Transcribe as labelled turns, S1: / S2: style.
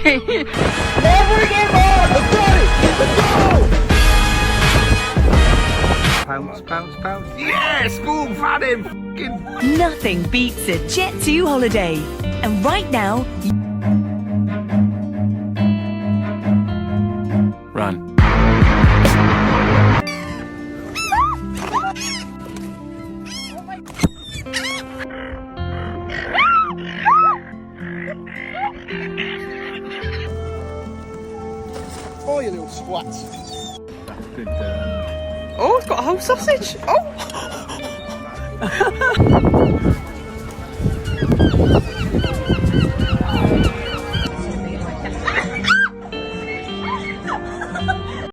S1: Never give up! Let's go!
S2: Pounce, pounce, pounce. Yeah, school fat him.
S3: Nothing beats a Jet2 holiday. And right now,
S2: Run.
S1: Oh, you little swat.
S2: Good.
S4: Oh, it's got a whole sausage. Oh!